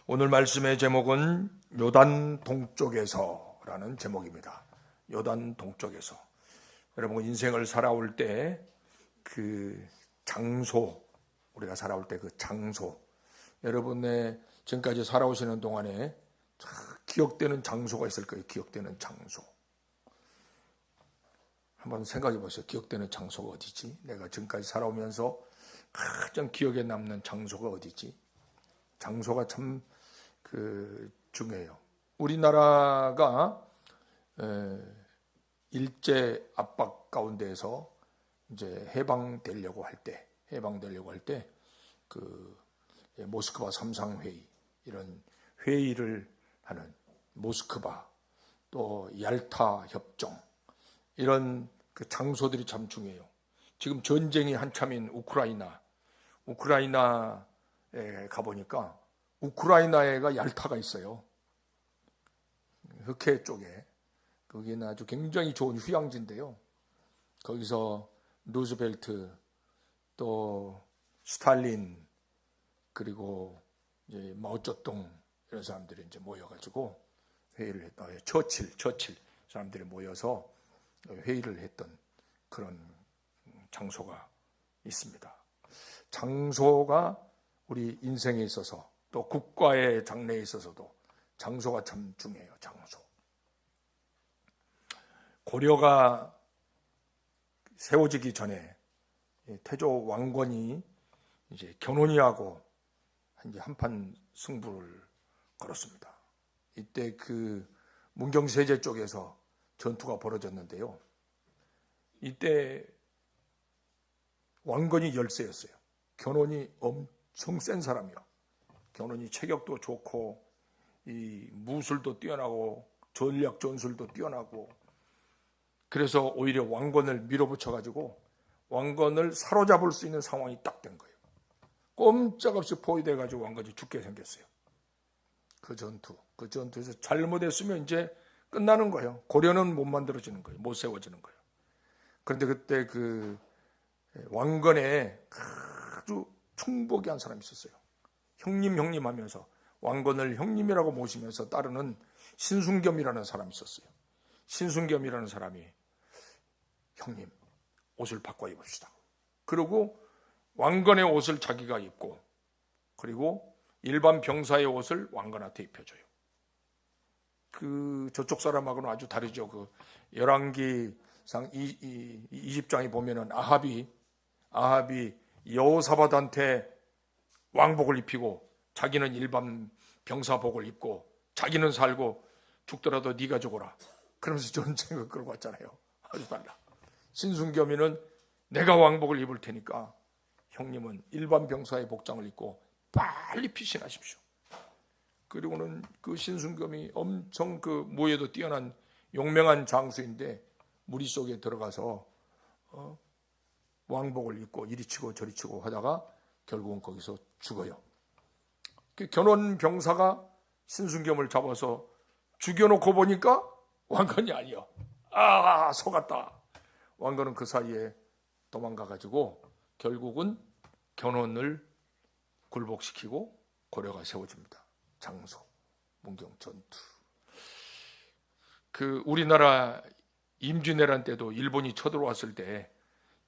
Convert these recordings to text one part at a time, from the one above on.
오늘 말씀의 제목은 요단 동쪽에서라는 제목입니다. 요단 동쪽에서. 여러분, 인생을 살아올 때 그 장소, 우리가 살아올 때 그 장소, 여러분의 지금까지 살아오시는 동안에 기억되는 장소가 있을 거예요. 기억되는 장소. 한번 생각해 보세요. 기억되는 장소가 어디지? 내가 지금까지 살아오면서 가장 기억에 남는 장소가 어디지? 장소가 참 중요해요. 우리나라가 일제 압박 가운데에서 이제 해방되려고 할 때 모스크바 삼상회의, 이런 회의를 하는 모스크바, 또 얄타 협정, 이런 그 장소들이 참 중요해요. 지금 전쟁이 한참인 우크라이나에 가보니까 우크라이나에가 얄타가 있어요. 흑해 쪽에. 거기는 아주 굉장히 좋은 휴양지인데요. 거기서 루즈벨트, 또 스탈린, 그리고 이제 마오쩌둥 이런 사람들이 이제 모여가지고 회의를 했다. 처칠 사람들이 모여서 회의를 했던 그런 장소가 있습니다. 장소가 우리 인생에 있어서, 또 국가의 장래에 있어서도 장소가 참 중요해요. 장소. 고려가 세워지기 전에 태조 왕건이 이제 견훤이하고 이제 한판 승부를 걸었습니다. 이때 그 문경세제 쪽에서 전투가 벌어졌는데요. 이때 왕건이 열세였어요. 견훤이 엄청 센 사람이요. 견훤이 체격도 좋고, 이 무술도 뛰어나고, 전략 전술도 뛰어나고, 그래서 오히려 왕건을 밀어붙여가지고 왕건을 사로잡을 수 있는 상황이 딱 된 거예요. 꼼짝없이 포위돼가지고 왕건이 죽게 생겼어요. 그 전투에서 잘못했으면 이제 끝나는 거예요. 고려는 못 만들어지는 거예요. 못 세워지는 거예요. 그런데 그때 그 왕건에 아주 충복이 한 사람이 있었어요. 형님 하면서 왕건을 형님이라고 모시면서 따르는 신순겸이라는 사람이 있었어요. 신순겸이라는 사람이, 형님, 옷을 바꿔 입읍시다. 그리고 왕건의 옷을 자기가 입고, 그리고 일반 병사의 옷을 왕건한테 입혀줘요. 저쪽 사람하고는 아주 다르죠. 열왕기상 20장에 보면은 아합이 여호사밧한테 왕복을 입히고 자기는 일반 병사복을 입고, 자기는 살고 죽더라도 네가 죽어라, 그러면서 전쟁을 끌고 왔잖아요. 아주 달라. 신순겸이는 내가 왕복을 입을 테니까 형님은 일반 병사의 복장을 입고 빨리 피신하십시오. 그리고는 그 신순겸이 엄청 그 무예도 뛰어난 용맹한 장수인데 무리 속에 들어가서 왕복을 입고 이리 치고 저리 치고 하다가 결국은 거기서 죽어요. 그 견훤 병사가 신순겸을 잡아서 죽여놓고 보니까 왕건이 아니야. 속았다. 왕건은 그 사이에 도망가가지고 결국은 견훤을 굴복시키고 고려가 세워집니다. 장소, 문경 전투. 우리나라 임진왜란 때도 일본이 쳐들어왔을 때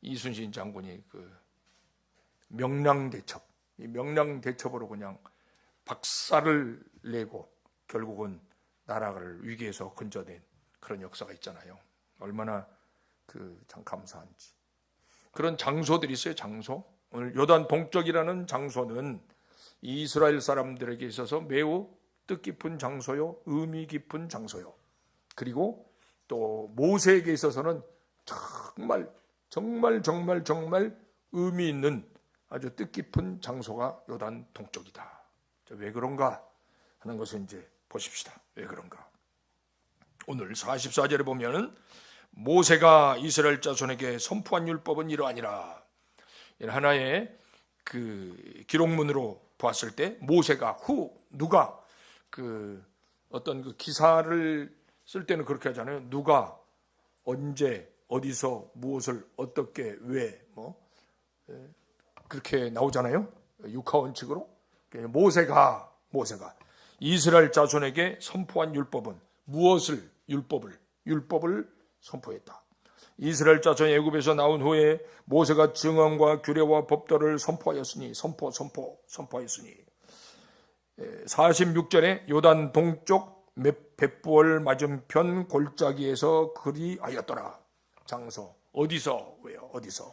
이순신 장군이 이 명량대첩으로 그냥 박살을 내고 결국은 나라를 위기에서 건져낸 그런 역사가 있잖아요. 얼마나 참 감사한지. 그런 장소들이 있어요. 장소. 오늘 요단 동쪽이라는 장소는 이스라엘 사람들에게 있어서 매우 뜻깊은 장소요, 의미 깊은 장소요. 그리고 또 모세에게 있어서는 정말 의미 있는 아주 뜻깊은 장소가 요단 동쪽이다. 왜 그런가 하는 것을 이제 보십시다. 왜 그런가? 오늘 44절에 보면은 모세가 이스라엘 자손에게 선포한 율법은 이러하니라. 하나의 기록문으로 보았을 때 모세가 누가 어떤 기사를 쓸 때는 그렇게 하잖아요. 누가 언제 어디서 무엇을 어떻게 왜 그렇게 나오잖아요. 육하원칙으로. 모세가 이스라엘 자손에게 선포한 율법은 무엇을? 율법을 선포했다. 이스라엘 자손이 애굽에서 나온 후에 모세가 증언과 규례와 법도를 선포하였으니 선포하였으니 46절에 요단 동쪽 벳부얼 맞은편 골짜기에서 그리하였더라. 장소 어디서? 왜요? 어디서?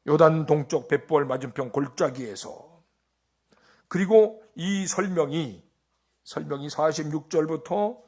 요단 동쪽 벳부얼 맞은편 골짜기에서. 그리고 이 설명이 46절부터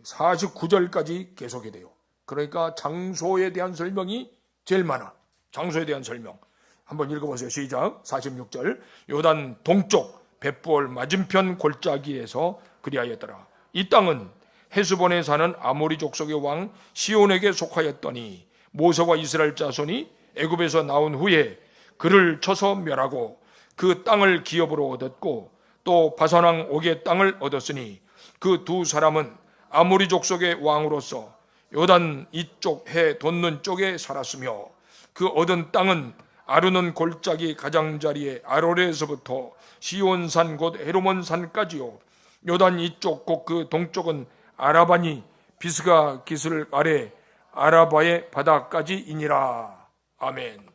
49절까지 계속이 돼요. 그러니까 장소에 대한 설명이 제일 많아. 장소에 대한 설명. 한번 읽어보세요. 시작. 46절. 요단 동쪽 벳부얼 맞은편 골짜기에서 그리하였더라. 이 땅은 헤스본에 사는 아모리 족속의 왕 시온에게 속하였더니 모세와 이스라엘 자손이 애굽에서 나온 후에 그를 쳐서 멸하고 그 땅을 기업으로 얻었고 또 바산 왕 옥의 땅을 얻었으니 그 두 사람은 아모리 족속의 왕으로서 요단 이쪽 해 돋는 쪽에 살았으며 그 얻은 땅은 아르논 골짜기 가장자리의 아로레에서부터 시온산 곧 헤르몬산까지요. 요단 이쪽 곧 그 동쪽은 아라바니 비스가 기슬 아래 아라바의 바다까지이니라. 아멘.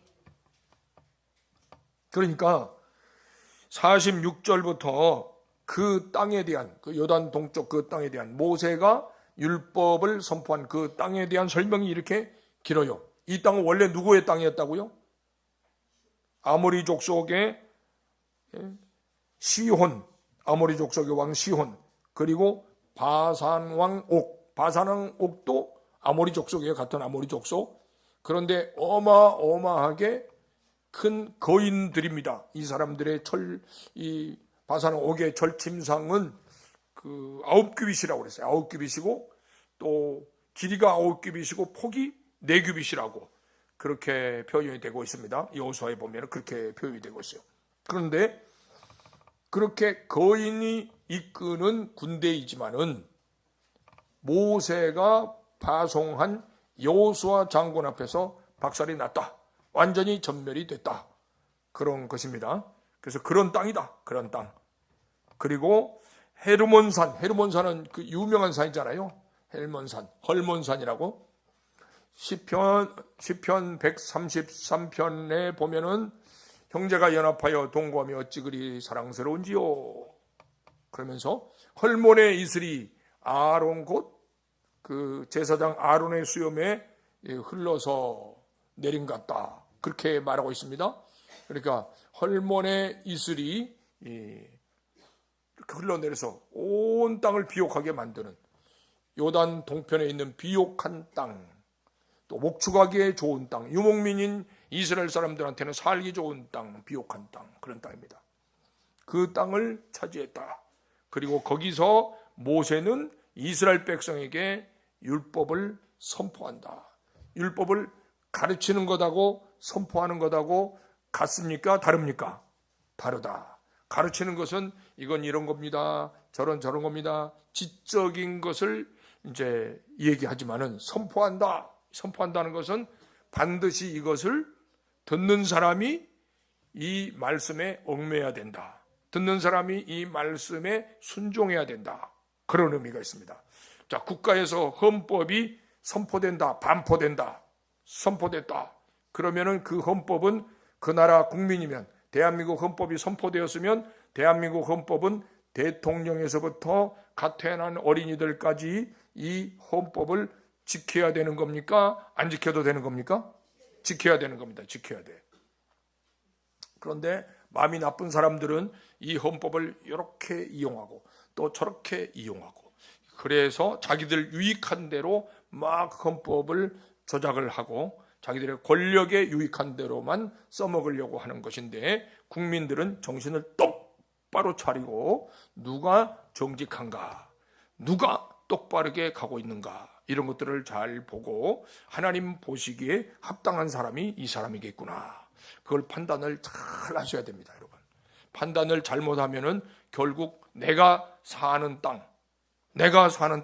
그러니까 46절부터 그 땅에 대한, 그 요단 동쪽 그 땅에 대한 모세가 율법을 선포한 그 땅에 대한 설명이 이렇게 길어요. 이 땅은 원래 누구의 땅이었다고요? 아모리 족속의 시혼, 아모리 족속의 왕 시혼, 그리고 바산 왕 옥, 바산 왕 옥도 아모리 족속이에요. 같은 아모리 족속. 그런데 어마어마하게 큰 거인들입니다. 이 사람들의 이 바산 옥의 절침상은 그 9규빗이라고 그랬어요. 9규빗이고 또 길이가 9규빗이고 폭이 4규빗이라고 그렇게 표현이 되고 있습니다. 여호수아에 보면 그렇게 표현이 되고 있어요. 그런데 그렇게 거인이 이끄는 군대이지만은 모세가 파송한 여호수아 장군 앞에서 박살이 났다. 완전히 전멸이 됐다. 그런 것입니다. 그래서 그런 땅이다. 그런 땅. 그리고 헤르몬산은 그 유명한 산이잖아요. 헐몬산이라고. 시편 133편에 보면은 형제가 연합하여 동거하며 어찌 그리 사랑스러운지요. 그러면서 헐몬의 이슬이 아론 곧 그 제사장 아론의 수염에 흘러서 내린 것 같다. 그렇게 말하고 있습니다. 그러니까 헐몬의 이슬이 흘러내려서 온 땅을 비옥하게 만드는 요단 동편에 있는 비옥한 땅, 또 목축하기에 좋은 땅, 유목민인 이스라엘 사람들한테는 살기 좋은 땅, 비옥한 땅, 그런 땅입니다. 그 땅을 차지했다. 그리고 거기서 모세는 이스라엘 백성에게 율법을 선포한다. 율법을 가르치는 것하고 선포하는 것하고 같습니까? 다릅니까? 다르다. 가르치는 것은 이건 이런 겁니다. 저런 겁니다. 지적인 것을 이제 얘기하지만은 선포한다는 것은 반드시 이것을 듣는 사람이 이 말씀에 얽매여야 된다. 듣는 사람이 이 말씀에 순종해야 된다. 그런 의미가 있습니다. 자, 국가에서 헌법이 선포된다, 반포된다, 선포됐다. 그러면은 그 헌법은 그 나라 국민이면 대한민국 헌법이 선포되었으면 대한민국 헌법은 대통령에서부터 갓 태어난 어린이들까지 이 헌법을 지켜야 되는 겁니까? 안 지켜도 되는 겁니까? 지켜야 되는 겁니다. 지켜야 돼. 그런데 마음이 나쁜 사람들은 이 헌법을 이렇게 이용하고 또 저렇게 이용하고 그래서 자기들 유익한 대로 막 헌법을 조작을 하고 자기들의 권력에 유익한 대로만 써먹으려고 하는 것인데 국민들은 정신을 똑바로 차리고 누가 정직한가, 누가 똑바르게 가고 있는가 이런 것들을 잘 보고 하나님 보시기에 합당한 사람이 이 사람이겠구나. 그걸 판단을 잘 하셔야 됩니다, 여러분. 판단을 잘못하면은 결국 내가 사는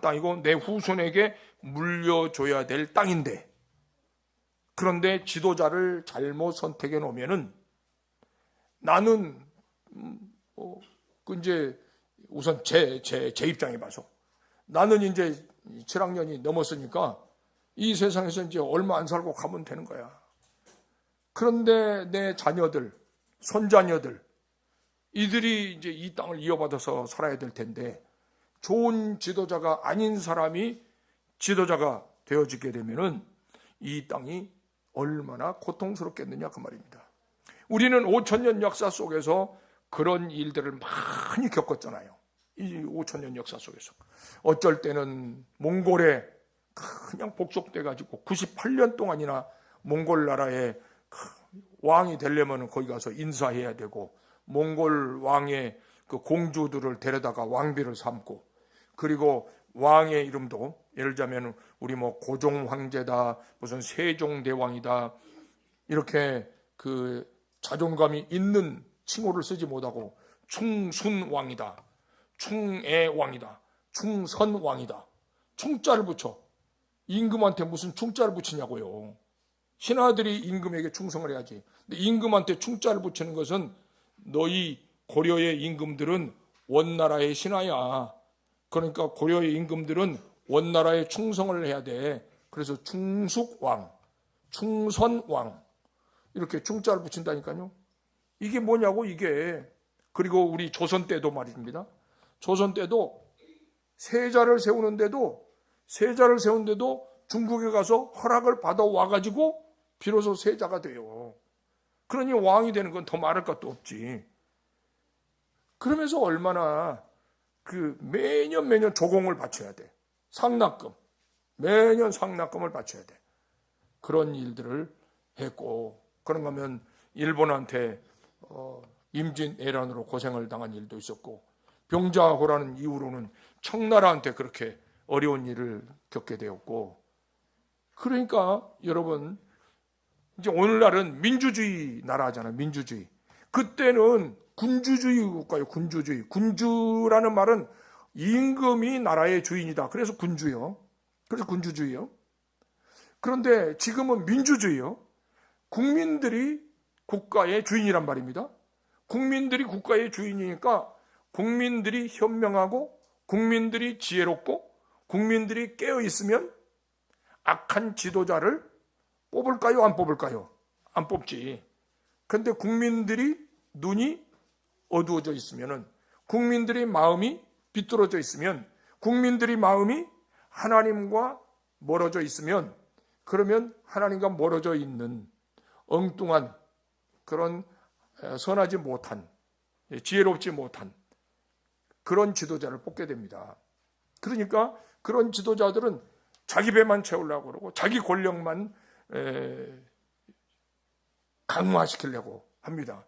땅이고 내 후손에게 물려줘야 될 땅인데 그런데 지도자를 잘못 선택해 놓으면은 나는 이제 우선 제 입장에 봐서 나는 이제 7학년이 넘었으니까 이 세상에서 이제 얼마 안 살고 가면 되는 거야. 그런데 내 자녀들, 손자녀들, 이들이 이제 이 땅을 이어받아서 살아야 될 텐데 좋은 지도자가 아닌 사람이 지도자가 되어지게 되면은 이 땅이 얼마나 고통스럽겠느냐 그 말입니다. 우리는 5,000년 역사 속에서 그런 일들을 많이 겪었잖아요. 이 5,000년 역사 속에서 어쩔 때는 몽골에 그냥 복속돼 가지고 98년 동안이나 몽골 나라의 왕이 되려면 거기 가서 인사해야 되고, 몽골 왕의 그 공주들을 데려다가 왕비를 삼고, 그리고 왕의 이름도 예를 들자면 우리 뭐 고종 황제다, 무슨 세종대왕이다, 이렇게 그 자존감이 있는 칭호를 쓰지 못하고 충순왕이다, 충애왕이다, 충선왕이다, 충자를 붙여. 임금한테 무슨 충자를 붙이냐고요. 신하들이 임금에게 충성을 해야지. 근데 임금한테 충자를 붙이는 것은 너희 고려의 임금들은 원나라의 신하야. 그러니까 고려의 임금들은 원나라에 충성을 해야 돼. 그래서 충숙왕, 충선왕 이렇게 충자를 붙인다니까요. 이게 뭐냐고 이게. 그리고 우리 조선 때도 말입니다. 조선 때도 세자를 세우는데도 중국에 가서 허락을 받아 와가지고 비로소 세자가 돼요. 그러니 왕이 되는 건 더 말할 것도 없지. 그러면서 얼마나 그 매년 조공을 바쳐야 돼. 상납금. 매년 상납금을 바쳐야 돼. 그런 일들을 했고, 그런가 하면 일본한테 임진왜란으로 고생을 당한 일도 있었고, 병자호라는 이후로는 청나라한테 그렇게 어려운 일을 겪게 되었고, 그러니까 여러분 이제 오늘날은 민주주의 나라잖아요. 민주주의. 그때는 군주주의 국가요. 군주주의. 군주라는 말은 임금이 나라의 주인이다. 그래서 군주요. 그래서 군주주의요. 그런데 지금은 민주주의요. 국민들이 국가의 주인이란 말입니다. 국민들이 국가의 주인이니까 국민들이 현명하고 국민들이 지혜롭고 국민들이 깨어있으면 악한 지도자를 뽑을까요? 안 뽑을까요? 안 뽑지. 그런데 국민들이 눈이 어두워져 있으면, 국민들의 마음이 비뚤어져 있으면, 국민들의 마음이 하나님과 멀어져 있으면, 그러면 하나님과 멀어져 있는 엉뚱한 그런 선하지 못한, 지혜롭지 못한 그런 지도자를 뽑게 됩니다. 그러니까 그런 지도자들은 자기 배만 채우려고 그러고 자기 권력만 강화시키려고 합니다.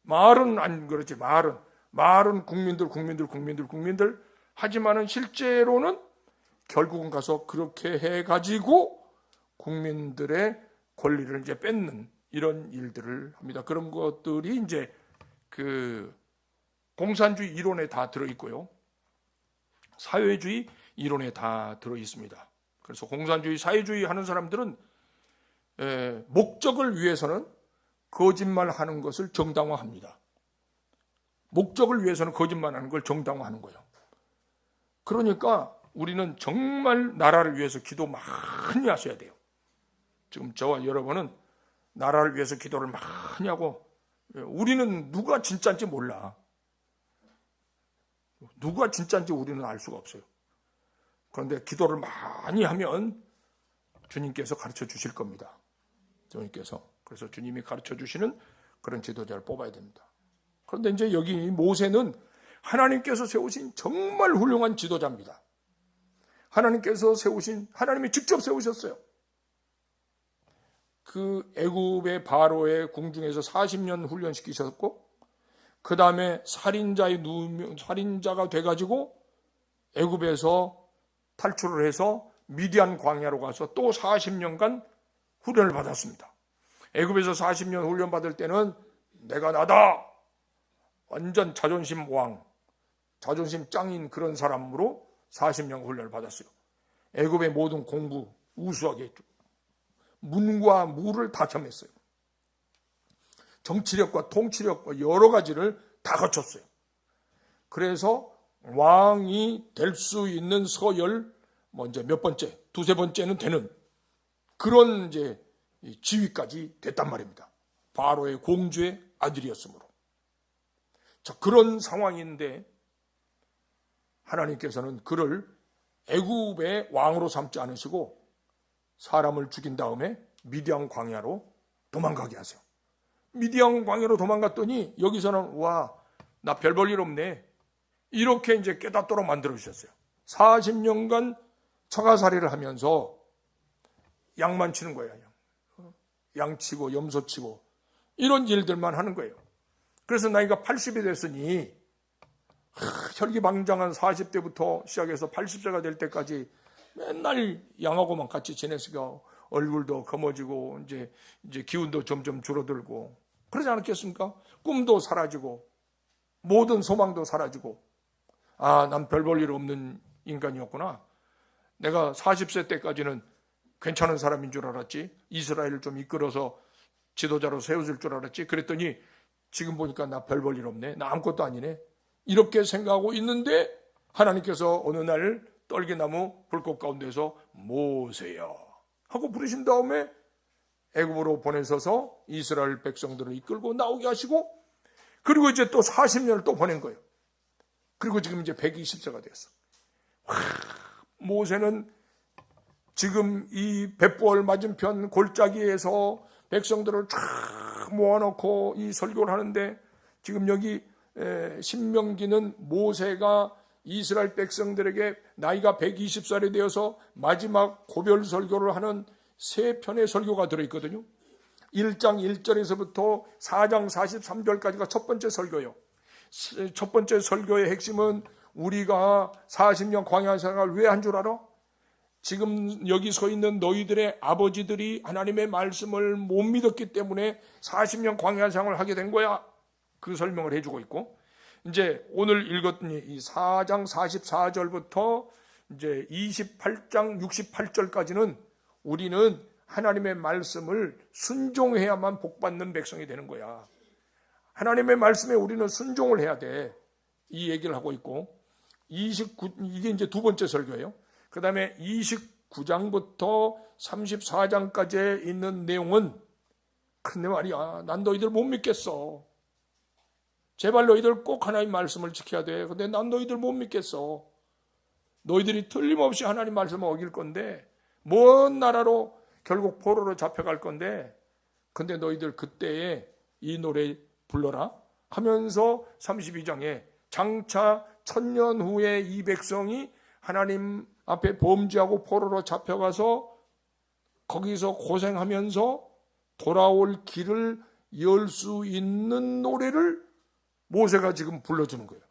말은 안 그렇지. 말은 국민들 하지만은 실제로는 결국은 가서 그렇게 해가지고 국민들의 권리를 이제 뺏는 이런 일들을 합니다. 그런 것들이 이제 그 공산주의 이론에 다 들어있고요. 사회주의 이론에 다 들어있습니다. 그래서 공산주의, 사회주의 하는 사람들은 목적을 위해서는 거짓말하는 것을 정당화합니다. 목적을 위해서는 거짓말하는 걸 정당화하는 거예요. 그러니까 우리는 정말 나라를 위해서 기도 많이 하셔야 돼요. 지금 저와 여러분은 나라를 위해서 기도를 많이 하고, 우리는 누가 진짜인지 몰라. 누가 진짜인지 우리는 알 수가 없어요. 그런데 기도를 많이 하면 주님께서 가르쳐 주실 겁니다. 주님께서. 그래서 주님이 가르쳐 주시는 그런 지도자를 뽑아야 됩니다. 그런데 이제 여기 모세는 하나님께서 세우신 정말 훌륭한 지도자입니다. 하나님이 직접 세우셨어요. 그 애굽의 바로의 궁중에서 40년 훈련시키셨고, 그 다음에 살인자가 돼가지고 애굽에서 탈출을 해서 미디안 광야로 가서 또 40년간 훈련을 받았습니다. 애굽에서 40년 훈련 받을 때는 내가 나다, 완전 자존심 짱인 그런 사람으로 40년 훈련을 받았어요. 애굽의 모든 공부 우수하게 했죠. 문과 무를 다 겸했어요. 정치력과 통치력과 여러 가지를 다 갖췄어요. 그래서 왕이 될 수 있는 서열 이제 몇 번째, 두세 번째는 되는 그런 이제 지위까지 됐단 말입니다. 바로의 공주의 아들이었으므로. 자, 그런 상황인데 하나님께서는 그를 애굽의 왕으로 삼지 않으시고 사람을 죽인 다음에 미디안 광야로 도망가게 하세요. 미디안 광야로 도망갔더니 여기서는 와, 나 별 볼 일 없네. 이렇게 이제 깨닫도록 만들어 주셨어요. 40년간 처가살이를 하면서 양만 치는 거예요. 양 치고 염소 치고 이런 일들만 하는 거예요. 그래서 나이가 80이 됐으니 혈기방장한 40대부터 시작해서 80세가 될 때까지 맨날 양하고만 같이 지냈으니까 얼굴도 검어지고 이제 기운도 점점 줄어들고 그러지 않았겠습니까? 꿈도 사라지고 모든 소망도 사라지고 아, 난 별 볼 일 없는 인간이었구나. 내가 40세 때까지는 괜찮은 사람인 줄 알았지. 이스라엘을 좀 이끌어서 지도자로 세워줄 줄 알았지. 그랬더니 지금 보니까 나 별 볼 일 없네. 나 아무것도 아니네. 이렇게 생각하고 있는데 하나님께서 어느 날 떨기나무 불꽃 가운데서 모세야 하고 부르신 다음에 애굽으로 보내셔서 이스라엘 백성들을 이끌고 나오게 하시고 그리고 이제 또 40년을 또 보낸 거예요. 그리고 지금 이제 120세가 되었어. 모세는 지금 이 벳부얼 맞은편 골짜기에서 백성들을 쫙 모아놓고 이 설교를 하는데 지금 여기 신명기는 모세가 이스라엘 백성들에게 나이가 120살이 되어서 마지막 고별 설교를 하는 3편의 설교가 들어있거든요. 1장 1절에서부터 4장 43절까지가 첫 번째 설교예요. 첫 번째 설교의 핵심은 우리가 40년 광야 생활을 왜 한 줄 알아? 지금 여기 서 있는 너희들의 아버지들이 하나님의 말씀을 못 믿었기 때문에 40년 광야 생활을 하게 된 거야. 그 설명을 해주고 있고 이제 오늘 읽었더니 이 4장 44절부터 이제 28장 68절까지는 우리는 하나님의 말씀을 순종해야만 복받는 백성이 되는 거야. 하나님의 말씀에 우리는 순종을 해야 돼. 이 얘기를 하고 있고 이게 이제 두 번째 설교예요. 그 다음에 29장부터 34장까지 있는 내용은 근데 말이야, 난 너희들 못 믿겠어. 제발 너희들 꼭 하나님 말씀을 지켜야 돼. 근데 난 너희들 못 믿겠어. 너희들이 틀림없이 하나님 말씀을 어길 건데 먼 나라로 결국 포로로 잡혀갈 건데 근데 너희들 그때에 이 노래 불러라 하면서 32장에 장차 1000년 후에 이 백성이 하나님 앞에 범죄하고 포로로 잡혀가서 거기서 고생하면서 돌아올 길을 열 수 있는 노래를 모세가 지금 불러주는 거예요.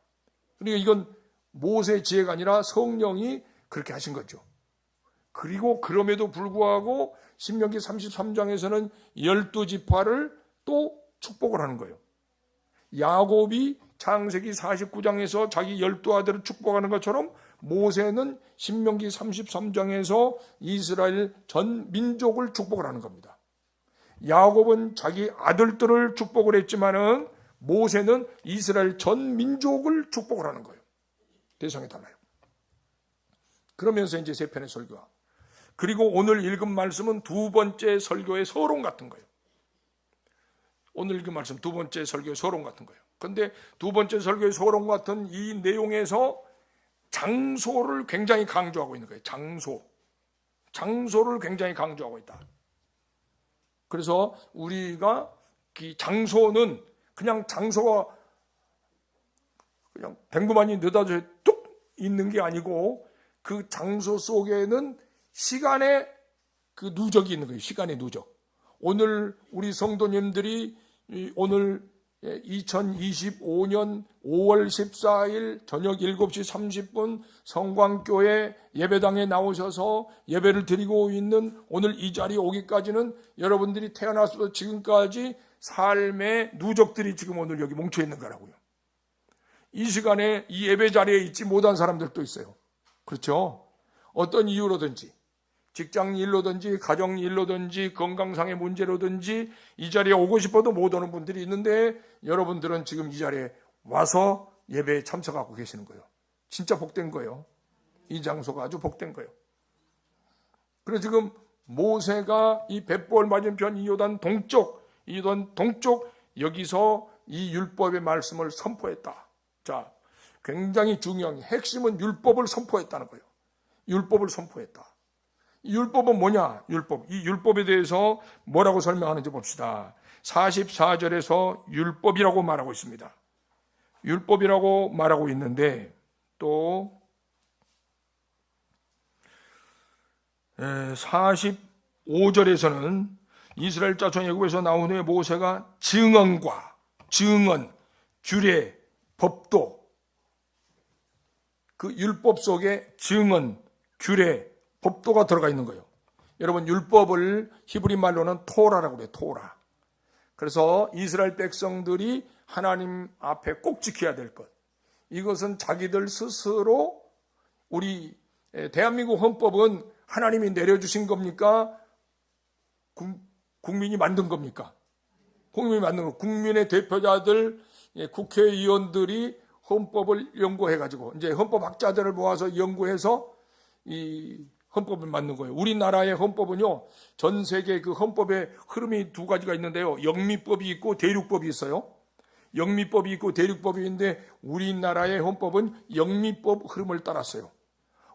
그러니까 이건 모세의 지혜가 아니라 성령이 그렇게 하신 거죠. 그리고 그럼에도 불구하고 신명기 33장에서는 12지파를 또 축복을 하는 거예요. 야곱이 창세기 49장에서 자기 12아들을 축복하는 것처럼 모세는 신명기 33장에서 이스라엘 전 민족을 축복을 하는 겁니다. 야곱은 자기 아들들을 축복을 했지만은 모세는 이스라엘 전 민족을 축복을 하는 거예요. 대상이 달라요. 그러면서 이제 세 편의 설교와 그리고 오늘 읽은 말씀은 두 번째 설교의 서론 같은 거예요. 오늘 읽은 말씀 두 번째 설교의 서론 같은 거예요. 그런데 두 번째 설교의 서론 같은 이 내용에서 장소를 굉장히 강조하고 있는 거예요. 장소를 굉장히 강조하고 있다. 그래서 우리가 이 장소는 그냥 장소가 그냥 댕구만이 느닷없이 뚝 있는 게 아니고 그 장소 속에는 시간의 그 누적이 있는 거예요. 시간의 누적. 오늘 우리 성도님들이 오늘 2025년 5월 14일 저녁 7시 30분 성광교회 예배당에 나오셔서 예배를 드리고 있는 오늘 이 자리에 오기까지는 여러분들이 태어나서부터 지금까지 삶의 누적들이 지금 오늘 여기 뭉쳐 있는 거라고요. 이 시간에 이 예배 자리에 있지 못한 사람들도 있어요. 그렇죠? 어떤 이유로든지 직장 일로든지 가정 일로든지 건강상의 문제로든지 이 자리에 오고 싶어도 못 오는 분들이 있는데 여러분들은 지금 이 자리에 와서 예배에 참석하고 계시는 거예요. 진짜 복된 거예요. 이 장소가 아주 복된 거예요. 그래서 지금 모세가 이 벳볼 맞은편 이 요단 동쪽 여기서 이 율법의 말씀을 선포했다. 자, 굉장히 중요한 핵심은 율법을 선포했다는 거예요. 율법을 선포했다. 이 율법은 뭐냐? 이 율법에 대해서 뭐라고 설명하는지 봅시다. 44절에서 율법이라고 말하고 있습니다. 율법이라고 말하고 있는데 또 45절에서는 이스라엘 자손 애굽에서 나온 후에 모세가 증언, 규례, 법도, 그 율법 속에 증언, 규례, 법도가 들어가 있는 거예요. 여러분, 율법을 히브리 말로는 토라라고 그래요. 토라. 그래서 이스라엘 백성들이 하나님 앞에 꼭 지켜야 될 것, 이것은 자기들 스스로, 우리 대한민국 헌법은 하나님이 내려주신 겁니까? 국민이 만든 겁니까? 국민이 만든 거. 국민의 대표자들, 국회의원들이 헌법을 연구해가지고 이제 헌법학자들을 모아서 연구해서 이 헌법을 만든 거예요. 우리나라의 헌법은요, 전 세계 그 헌법의 흐름이 두 가지가 있는데요. 영미법이 있고 대륙법이 있어요. 영미법이 있고 대륙법이 있는데 우리나라의 헌법은 영미법 흐름을 따랐어요.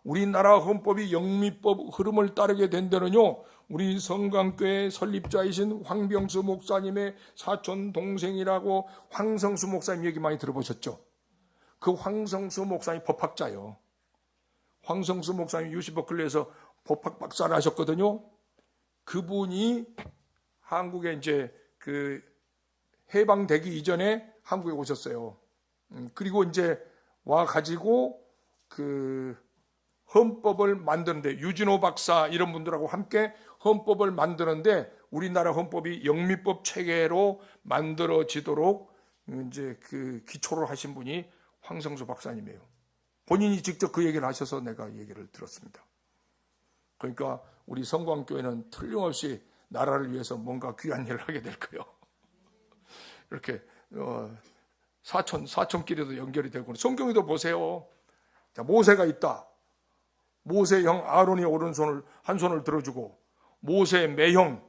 우리나라 헌법이 영미법 흐름을 따르게 된 데는요, 우리 성강교회 설립자이신 황병수 목사님의 사촌 동생이라고 황성수 목사님 얘기 많이 들어보셨죠? 그 황성수 목사님 법학자요. 황성수 목사님 유시버클리에서 법학 박사를 하셨거든요. 그분이 한국에 이제 그 해방되기 이전에 한국에 오셨어요. 그리고 이제 와가지고 그 헌법을 만드는데, 유진호 박사 이런 분들하고 함께 헌법을 만드는데, 우리나라 헌법이 영미법 체계로 만들어지도록 이제 그 기초를 하신 분이 황성수 박사님이에요. 본인이 직접 그 얘기를 하셔서 내가 얘기를 들었습니다. 그러니까 우리 성광교회는 틀림없이 나라를 위해서 뭔가 귀한 일을 하게 될 거예요. 이렇게 사촌끼리도 연결이 되고, 성경에도 보세요. 자, 모세가 있다. 모세 형 아론이 오른손을 한 손을 들어주고, 모세 매형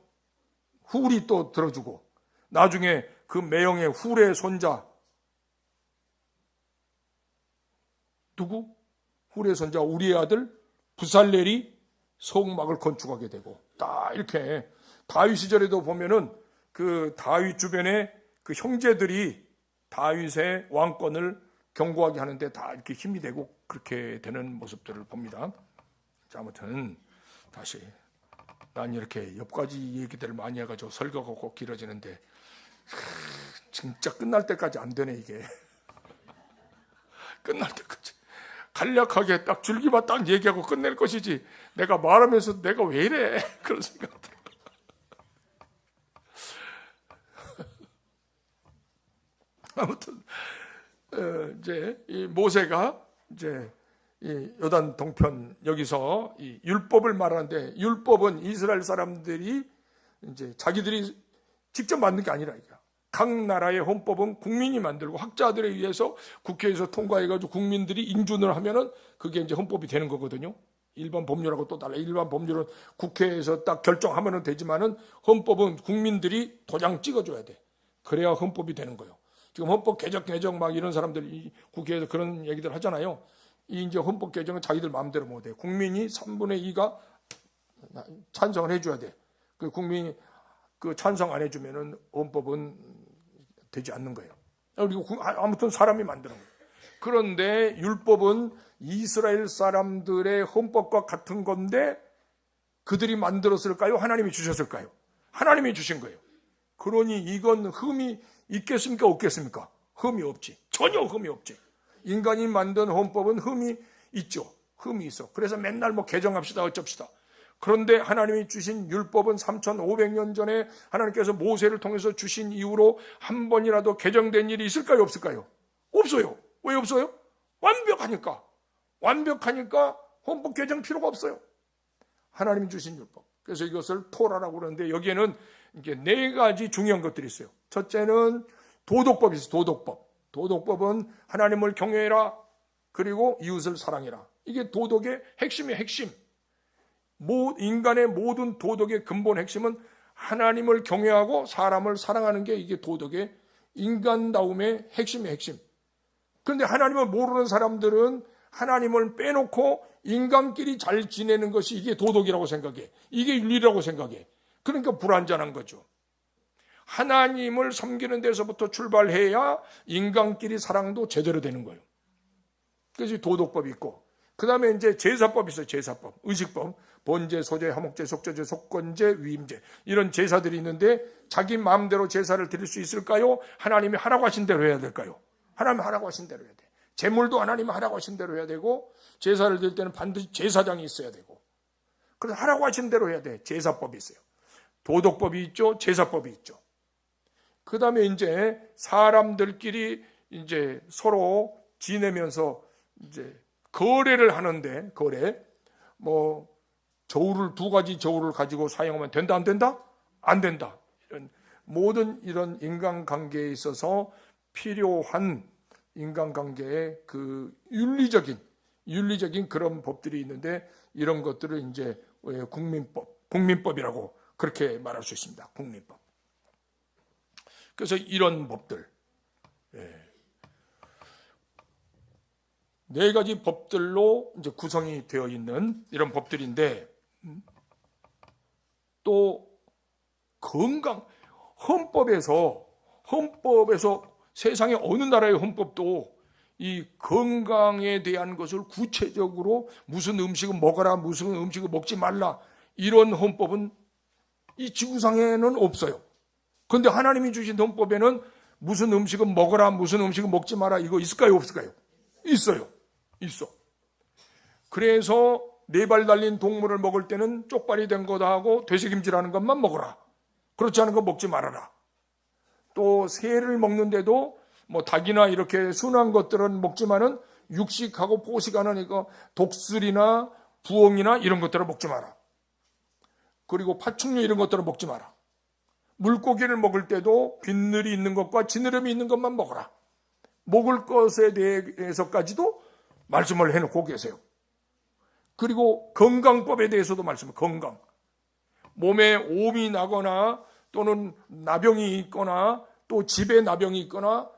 훌이 또 들어주고, 나중에 그 매형의 훌의 손자 누구? 훌의 손자 우리의 아들 부살렐이 성막을 건축하게 되고, 딱 이렇게 다윗 시절에도 보면은 그 다윗 주변에 그 형제들이 다윗의 왕권을 견고하게 하는데 다 이렇게 힘이 되고 그렇게 되는 모습들을 봅니다. 자, 아무튼 다시, 난 이렇게 옆가지 얘기들을 많이 해가지고 설교가 꼭 길어지는데 진짜 끝날 때까지 안 되네 이게. 끝날 때까지 간략하게 딱 줄기만 딱 얘기하고 끝낼 것이지, 내가 말하면서 내가 왜 이래 그런 생각 들어요. 아무튼 이제 이 모세가 이제 이 요단 동편 여기서 이 율법을 말하는데, 율법은 이스라엘 사람들이 이제 자기들이 직접 만든 게 아니라, 각 나라의 헌법은 국민이 만들고 학자들에 의해서 국회에서 통과해가지고 국민들이 인준을 하면은 그게 이제 헌법이 되는 거거든요. 일반 법률하고 또 달라. 일반 법률은 국회에서 딱 결정하면은 되지만은 헌법은 국민들이 도장 찍어줘야 돼. 그래야 헌법이 되는 거예요. 지금 헌법 개정 막 이런 사람들이 국회에서 그런 얘기들 하잖아요. 이 이제 헌법 개정은 자기들 마음대로 못 해. 국민이 3분의 2가 찬성을 해줘야 돼. 그 국민이 그 찬성 안 해주면은 헌법은 되지 않는 거예요. 그리고 아무튼 사람이 만드는 거예요. 그런데 율법은 이스라엘 사람들의 헌법과 같은 건데, 그들이 만들었을까요? 하나님이 주셨을까요? 하나님이 주신 거예요. 그러니 이건 흠이 있겠습니까? 없겠습니까? 흠이 없지. 전혀 흠이 없지. 인간이 만든 헌법은 흠이 있죠. 흠이 있어. 그래서 맨날 뭐 개정합시다 어쩝시다. 그런데 하나님이 주신 율법은 3,500년 전에 하나님께서 모세를 통해서 주신 이후로 한 번이라도 개정된 일이 있을까요? 없을까요? 없어요. 왜 없어요? 완벽하니까. 완벽하니까 헌법 개정 필요가 없어요. 하나님이 주신 율법. 그래서 이것을 토라라고 그러는데, 여기에는 이게 4가지 중요한 것들이 있어요. 첫째는 도덕법이 있어요. 도덕법. 도덕법은 하나님을 경외해라. 그리고 이웃을 사랑해라. 이게 도덕의 핵심이에요. 핵심. 인간의 모든 도덕의 근본 핵심은 하나님을 경외하고 사람을 사랑하는 게 이게 도덕의 인간다움의 핵심의 핵심. 그런데 하나님을 모르는 사람들은 하나님을 빼놓고 인간끼리 잘 지내는 것이 이게 도덕이라고 생각해. 이게 윤리라고 생각해. 그러니까 불완전한 거죠. 하나님을 섬기는 데서부터 출발해야 인간끼리 사랑도 제대로 되는 거예요. 그래서 도덕법이 있고, 그 다음에 이제 제사법이 있어요. 제사법, 의식법, 번제, 소제, 화목제, 속죄제, 속건제, 위임제, 이런 제사들이 있는데 자기 마음대로 제사를 드릴 수 있을까요? 하나님이 하라고 하신 대로 해야 될까요? 하나님이 하라고 하신 대로 해야 돼. 제물도 하나님이 하라고 하신 대로 해야 되고, 제사를 드릴 때는 반드시 제사장이 있어야 되고, 그래서 하라고 하신 대로 해야 돼. 제사법이 있어요. 도덕법이 있죠. 제사법이 있죠. 그 다음에 이제 사람들끼리 이제 서로 지내면서 이제 거래를 하는데, 저울을 2가지 저울을 가지고 사용하면 된다, 안 된다? 안 된다. 모든 이런 인간관계에 있어서 필요한 인간관계의 그 윤리적인 그런 법들이 있는데, 이런 것들을 이제 국민법이라고 그렇게 말할 수 있습니다. 국민법. 그래서 이런 법들, 4가지 법들로 이제 구성이 되어 있는 이런 법들인데, 또 헌법에서 세상의 어느 나라의 헌법도 이 건강에 대한 것을 구체적으로 무슨 음식은 먹어라, 무슨 음식은 먹지 말라, 이런 헌법은 이 지구상에는 없어요. 그런데 하나님이 주신 헌법에는 무슨 음식은 먹어라, 무슨 음식은 먹지 마라, 이거 있을까요, 없을까요? 있어요. 있어. 그래서 4발 달린 동물을 먹을 때는 쪽발이 된 거다 하고 되새김질하는 것만 먹어라. 그렇지 않은 거 먹지 말아라. 또 새를 먹는데도 닭이나 이렇게 순한 것들은 먹지만은 육식하고 포식하는 이거 독수리나 부엉이나 이런 것들을 먹지 마라. 그리고 파충류 이런 것들을 먹지 마라. 물고기를 먹을 때도 빗늘이 있는 것과 지느러미 있는 것만 먹어라. 먹을 것에 대해서까지도 말씀을 해놓고 계세요. 그리고 건강법에 대해서도 말씀을, 건강. 몸에 옴이 나거나 또는 나병이 있거나 또 집에 나병이 있거나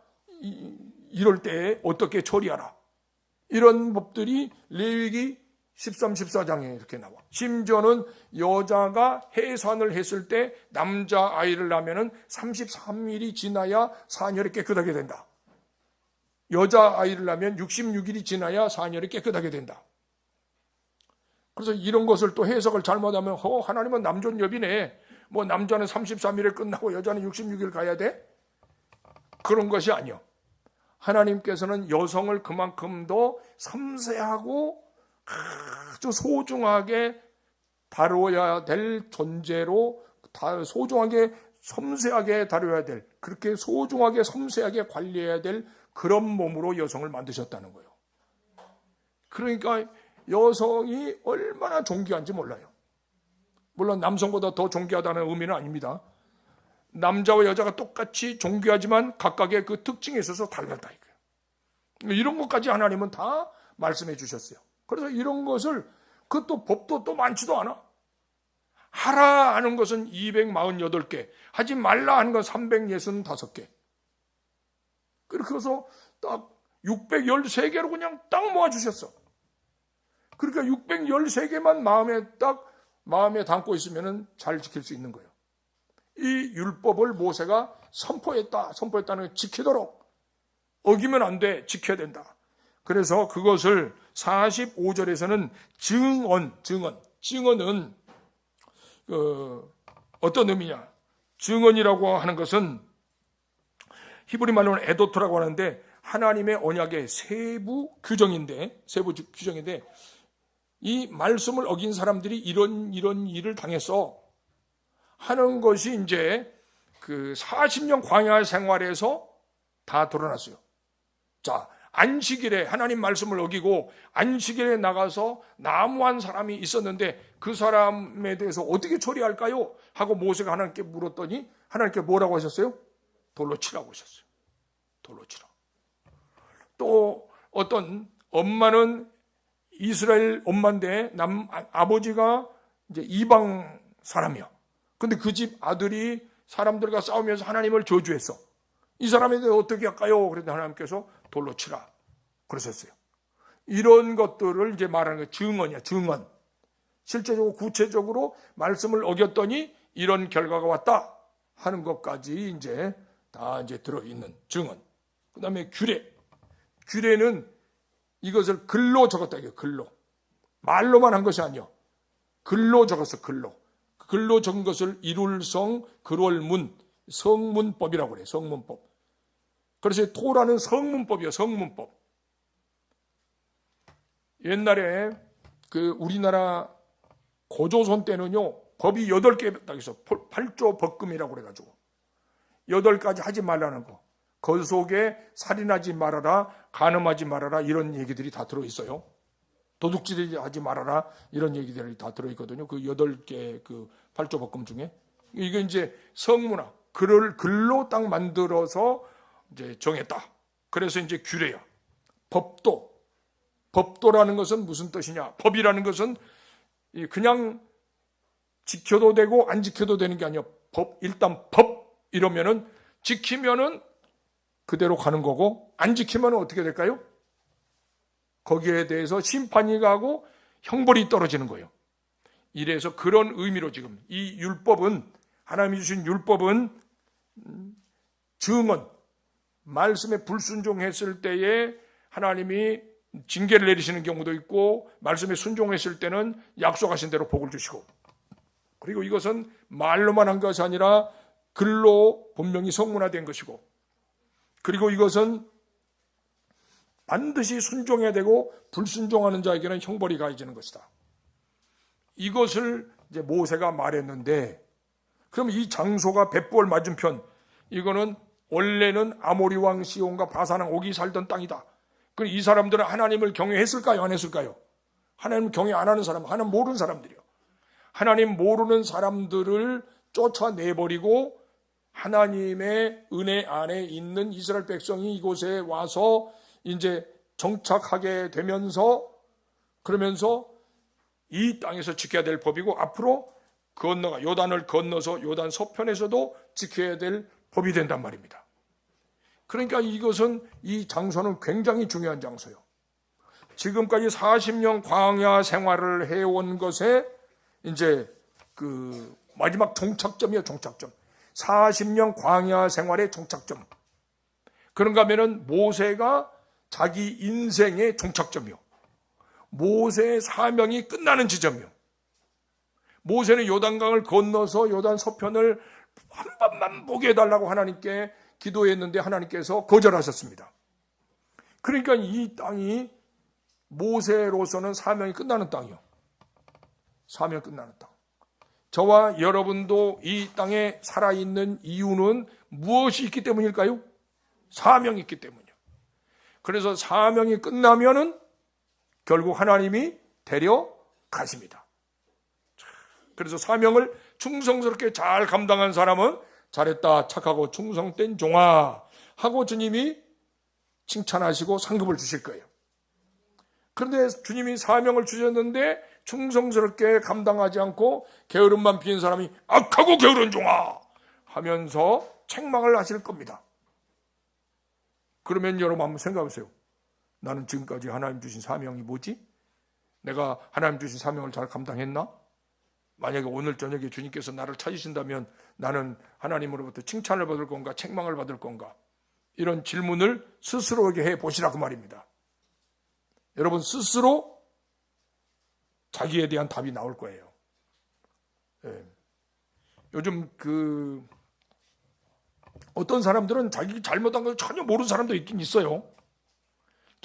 이럴 때 어떻게 처리하라. 이런 법들이 레위기 13, 14장에 이렇게 나와. 심지어는 여자가 해산을 했을 때 남자아이를 낳으면 33일이 지나야 사녀를 깨끗하게 된다. 여자아이를 낳으면 66일이 지나야 사녀를 깨끗하게 된다. 그래서 이런 것을 또 해석을 잘못하면 하나님은 남존여비네. 남자는 33일에 끝나고 여자는 66일 가야 돼? 그런 것이 아니요. 하나님께서는 여성을 그만큼 더 섬세하고 아주 소중하게 다뤄야 될 존재로, 소중하게 섬세하게 다뤄야 될, 그렇게 소중하게 섬세하게 관리해야 될 그런 몸으로 여성을 만드셨다는 거예요. 그러니까 여성이 얼마나 존귀한지 몰라요. 물론 남성보다 더 존귀하다는 의미는 아닙니다. 남자와 여자가 똑같이 존귀하지만 각각의 그 특징에 있어서 달랐다 이거예요. 이런 것까지 하나님은 다 말씀해 주셨어요. 그래서 이런 것을, 그것도 법도 또 많지도 않아. 하라 하는 것은 248개, 하지 말라 하는 건 365개. 그렇게 해서 딱 613개로 그냥 딱 모아주셨어. 그러니까 613개만 마음에 담고 있으면 잘 지킬 수 있는 거예요. 이 율법을 모세가 선포했다는 걸 지키도록, 어기면 안 돼, 지켜야 된다. 그래서 그것을 45절에서는 증언은 어떤 의미냐? 증언이라고 하는 것은 히브리 말로는 에도트라고 하는데 하나님의 언약의 세부 규정인데 이 말씀을 어긴 사람들이 이런 일을 당했어 하는 것이 이제 그 40년 광야 생활에서 다 드러났어요. 자, 안식일에 하나님 말씀을 어기고 안식일에 나가서 나무한 사람이 있었는데 그 사람에 대해서 어떻게 처리할까요? 하고 모세가 하나님께 물었더니 하나님께 뭐라고 하셨어요? 돌로 치라고 하셨어요. 돌로 치라. 또 어떤 엄마는 이스라엘 엄마인데 아버지가 이제 이방 사람이야. 근데 그 집 아들이 사람들과 싸우면서 하나님을 저주했어. 이 사람에 대해 어떻게 할까요? 그랬더니 하나님께서 돌로 치라 그러셨어요. 이런 것들을 이제 말하는 게 증언이야, 증언. 실제적으로 구체적으로 말씀을 어겼더니 이런 결과가 왔다 하는 것까지 이제 다 이제 들어있는 증언. 그 다음에 규례. 규례는 이것을 글로 적었다, 이거 글로. 말로만 한 것이 아니요. 글로 적었어, 글로. 글로 적은 것을 이룰성, 글월문, 성문법이라고 그래요, 성문법. 그래서 토라는 성문법이에요, 성문법. 옛날에 그 우리나라 고조선 때는요, 법이 8개 딱 있어. 8조 법금이라고 그래가지고. 8가지 하지 말라는 거. 그 속에 살인하지 말아라, 간음하지 말아라, 이런 얘기들이 다 들어있어요. 도둑질하지 말아라, 이런 얘기들이 다 들어있거든요. 그 8개 그 8조 법금 중에. 이게 이제 성문화, 글을 글로 딱 만들어서 이제 정했다. 그래서 이제 규례야. 법도. 법도라는 것은 무슨 뜻이냐? 법이라는 것은 그냥 지켜도 되고 안 지켜도 되는 게 아니야. 일단 법 이러면은 지키면은 그대로 가는 거고, 안 지키면 어떻게 될까요? 거기에 대해서 심판이 가고 형벌이 떨어지는 거예요. 이래서 그런 의미로 지금 이 율법은, 하나님이 주신 율법은 증언, 말씀에 불순종했을 때에 하나님이 징계를 내리시는 경우도 있고, 말씀에 순종했을 때는 약속하신 대로 복을 주시고, 그리고 이것은 말로만 한 것이 아니라 글로 분명히 성문화된 것이고, 그리고 이것은 반드시 순종해야 되고 불순종하는 자에게는 형벌이 가해지는 것이다. 이것을 이제 모세가 말했는데, 그럼 이 장소가 벳볼 맞은편, 이거는 원래는 아모리 왕 시온과 바산 왕 옥이 살던 땅이다. 그럼 이 사람들은 하나님을 경외했을까요? 안 했을까요? 하나님을 경외 안 하는 사람, 하나님 모르는 사람들이요. 하나님 모르는 사람들을 쫓아내버리고 하나님의 은혜 안에 있는 이스라엘 백성이 이곳에 와서 이제 정착하게 되면서, 그러면서 이 땅에서 지켜야 될 법이고, 앞으로 요단을 건너서 요단 서편에서도 지켜야 될 법이 된단 말입니다. 그러니까 이것은, 이 장소는 굉장히 중요한 장소예요. 지금까지 40년 광야 생활을 해온 것에 이제 그 마지막 종착점이에요, 종착점. 40년 광야 생활의 종착점. 그런가 하면은 모세가 자기 인생의 종착점이요. 모세의 사명이 끝나는 지점이요. 모세는 요단강을 건너서 요단 서편을 한 번만 보게 해달라고 하나님께 기도했는데 하나님께서 거절하셨습니다. 그러니까 이 땅이 모세로서는 사명이 끝나는 땅이요. 사명이 끝나는 땅. 저와 여러분도 이 땅에 살아있는 이유는 무엇이 있기 때문일까요? 사명이 있기 때문이요. 그래서 사명이 끝나면은 결국 하나님이 데려가십니다. 그래서 사명을 충성스럽게 잘 감당한 사람은 잘했다, 착하고 충성된 종아 하고 주님이 칭찬하시고 상급을 주실 거예요. 그런데 주님이 사명을 주셨는데 충성스럽게 감당하지 않고 게으름만 피운 사람이 악하고 게으른 종아 하면서 책망을 하실 겁니다. 그러면 여러분 한번 생각해보세요. 나는 지금까지 하나님 주신 사명이 뭐지? 내가 하나님 주신 사명을 잘 감당했나? 만약에 오늘 저녁에 주님께서 나를 찾으신다면 나는 하나님으로부터 칭찬을 받을 건가, 책망을 받을 건가? 이런 질문을 스스로에게 해보시라고 말입니다. 여러분 스스로 자기에 대한 답이 나올 거예요. 예. 요즘 어떤 사람들은 자기 잘못한 걸 전혀 모르는 사람도 있긴 있어요.